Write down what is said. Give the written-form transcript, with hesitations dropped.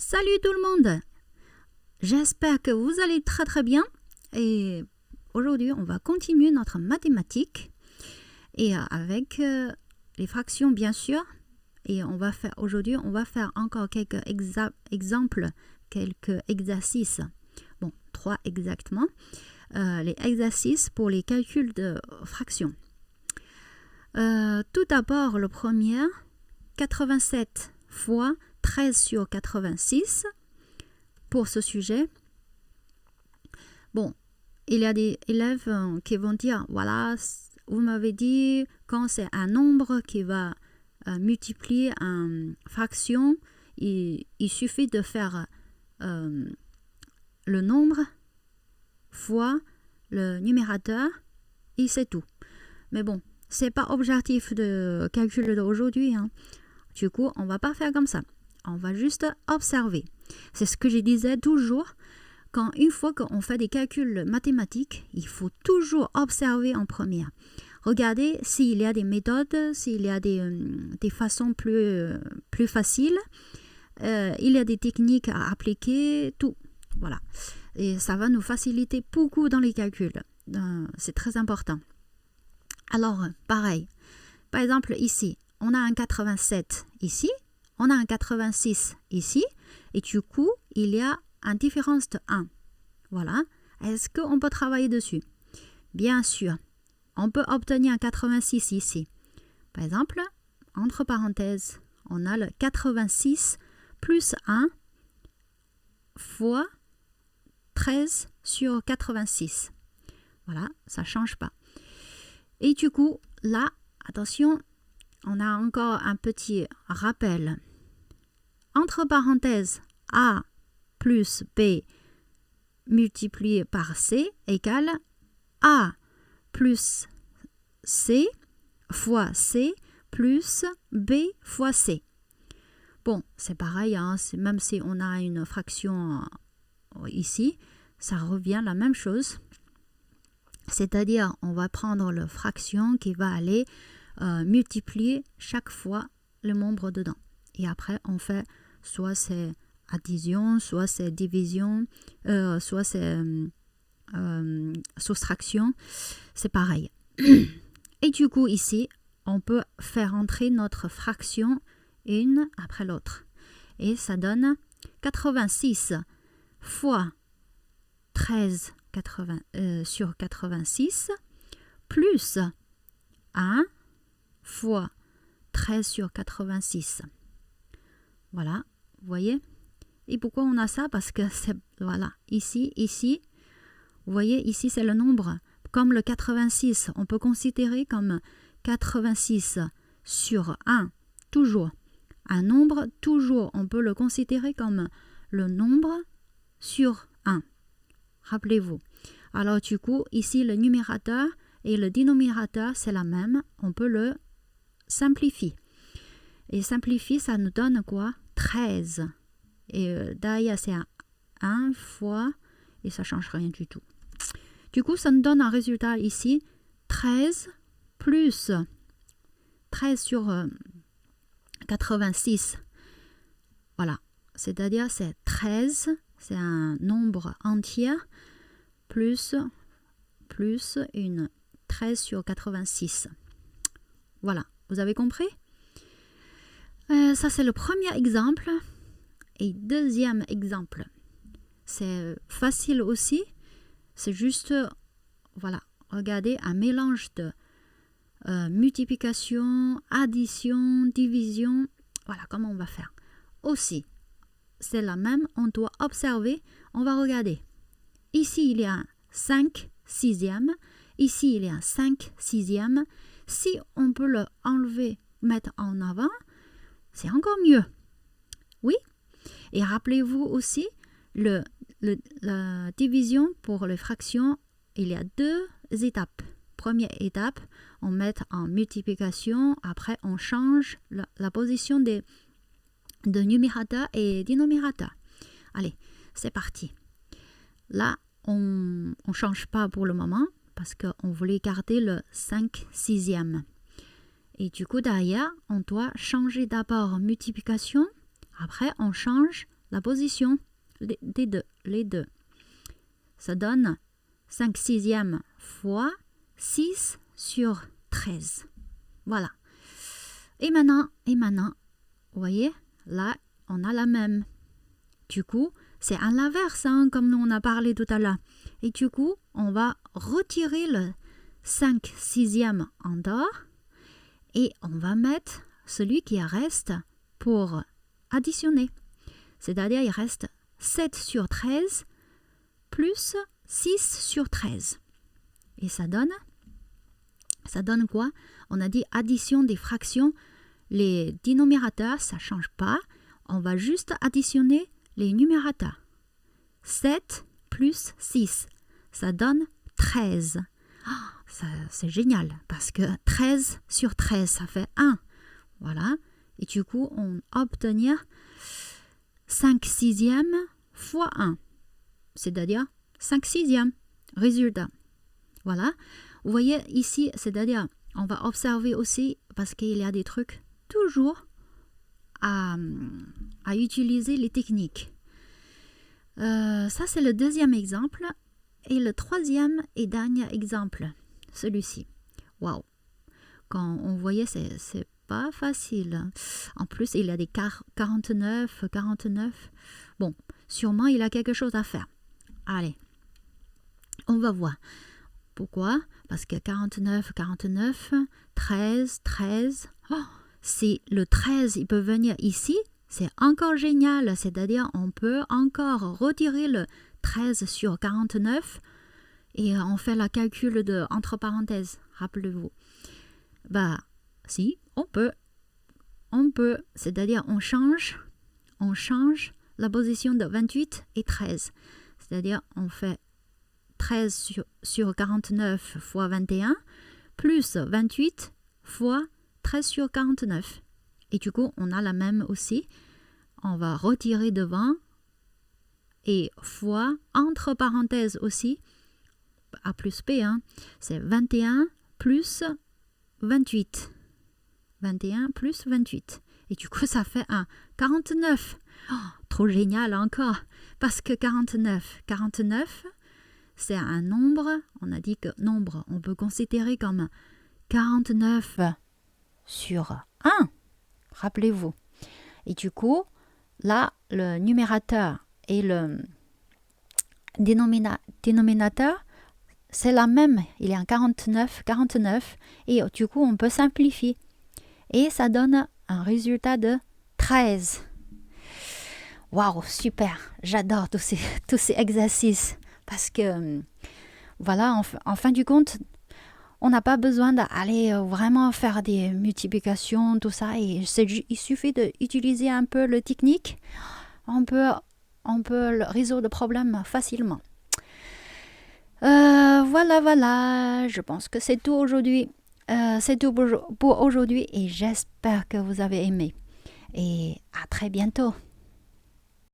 Salut tout le monde! J'espère que vous allez très très bien. Et aujourd'hui, on va continuer notre mathématique. Et avec les fractions, bien sûr. Et aujourd'hui, on va faire encore quelques exemples, quelques exercices. Bon, 3 exactement. Les exercices pour les calculs de fractions. Tout d'abord, le premier, 87 fois 13 sur 86. Pour ce sujet, bon, il y a des élèves qui vont dire, voilà, vous m'avez dit, quand c'est un nombre qui va multiplier une fraction, il suffit de faire le nombre fois le numérateur et c'est tout. Mais bon, c'est pas objectif de calcul d'aujourd'hui. Hein. Du coup, on va pas faire comme ça. On va juste observer. C'est ce que je disais toujours. Une fois qu'on fait des calculs mathématiques, il faut toujours observer en première. Regardez s'il y a des méthodes, s'il y a des façons plus faciles. Il y a des techniques à appliquer, tout. Voilà. Et ça va nous faciliter beaucoup dans les calculs. C'est très important. Alors, pareil. Par exemple, ici, on a un 87 ici. On a un 86 ici. Et du coup, il y a une différence de 1. Voilà. Est-ce qu'on peut travailler dessus? Bien sûr. On peut obtenir un 86 ici. Par exemple, entre parenthèses, on a le 86 plus 1 fois 13 sur 86. Voilà, ça ne change pas. Et du coup, là, attention, on a encore un petit rappel. Entre parenthèses, A plus B multiplié par C égale A plus C fois C plus B fois C. Bon, c'est pareil, hein, même si on a une fraction ici, ça revient la même chose. C'est-à-dire, on va prendre la fraction qui va aller multiplier chaque fois le nombre dedans. Et après, on fait soit c'est addition, soit c'est division, soit c'est soustraction. C'est pareil. Et du coup, ici, on peut faire entrer notre fraction une après l'autre. Et ça donne 86 fois 13 sur 86 plus 1 fois 13 sur 86. Voilà, vous voyez? Et pourquoi on a ça? Parce que c'est, voilà, ici, vous voyez, ici c'est le nombre. Comme le 86, on peut considérer comme 86 sur 1, toujours. Un nombre, toujours, on peut le considérer comme le nombre sur 1. Rappelez-vous. Alors du coup, ici le numérateur et le dénominateur, c'est la même. On peut le simplifier. Et simplifier, ça nous donne quoi? 13. Et derrière, c'est 1 fois, et ça ne change rien du tout. Du coup, ça nous donne un résultat ici, 13 plus 13 sur 86. Voilà. C'est-à-dire, c'est 13, c'est un nombre entier, plus une 13 sur 86. Voilà. Vous avez compris? Ça, c'est le premier exemple. Et deuxième exemple, c'est facile aussi. C'est juste, voilà, regardez un mélange de multiplication, addition, division. Voilà comment on va faire. Aussi, c'est la même, on doit observer, on va regarder. Ici, il y a un 5 sixième. Ici, il y a un 5 sixième. Si on peut le enlever, mettre en avant, c'est encore mieux. Oui? Et rappelez-vous aussi, la division pour les fractions, il y a 2 étapes. Première étape, on met en multiplication, après on change la position de numérateur et dénominateur. Allez, c'est parti. Là, on ne change pas pour le moment parce qu'on voulait garder le 5 sixième. Et du coup, derrière, on doit changer d'abord multiplication. Après, on change la position des deux, les deux. Ça donne 5 sixièmes fois 6 sur 13. Voilà. Et maintenant, vous voyez, là, on a la même. Du coup, c'est à l'inverse, hein, comme on a parlé tout à l'heure. Et du coup, on va retirer le 5 sixièmes en dehors et on va mettre celui qui reste pour additionner. C'est-à-dire, il reste 7 sur 13 plus 6 sur 13. Et ça donne quoi? On a dit addition des fractions. Les dénominateurs, ça ne change pas. On va juste additionner les numérateurs. 7 plus 6, ça donne 13. Oh, ça, c'est génial parce que 13 sur 13, ça fait 1. Voilà. Et du coup, on va obtenir 5 sixièmes fois 1. C'est-à-dire 5 sixièmes. Résultat. Voilà. Vous voyez ici, c'est-à-dire, on va observer aussi, parce qu'il y a des trucs toujours à utiliser les techniques. Ça, c'est le deuxième exemple. Et le troisième et dernier exemple, celui-ci. Waouh! Quand on voyait, c'est pas facile. En plus, il y a des 49. Bon, sûrement, il a quelque chose à faire. Allez, on va voir. Pourquoi? Parce que 49, 13. Oh, si le 13, il peut venir ici, c'est encore génial. C'est-à-dire, on peut encore retirer le 13 sur 49 et on fait le calcul de entre parenthèses. Rappelez-vous. Bah, si, on peut. C'est-à-dire, on change la position de 28 et 13. C'est-à-dire, on fait 13 sur 49 fois 21, plus 28 fois 13 sur 49. Et du coup, on a la même aussi. On va retirer devant et fois, entre parenthèses aussi, A plus P, hein, c'est 21 plus 28. 21 plus 28. Et du coup, ça fait un 49. Oh, trop génial encore. Parce que 49, c'est un nombre, on a dit que nombre, on peut considérer comme 49 sur 1. Rappelez-vous. Et du coup, là, le numérateur et le dénominateur, c'est la même. Il y a un 49. Et du coup, on peut simplifier. Et ça donne un résultat de 13. Waouh, super. J'adore tous ces exercices. Parce que, voilà, en fin du compte, on n'a pas besoin d'aller vraiment faire des multiplications, tout ça. Et il suffit d'utiliser un peu le technique. On peut résoudre le problème facilement. Voilà. Je pense que c'est tout aujourd'hui. C'est tout pour aujourd'hui et j'espère que vous avez aimé. Et à très bientôt.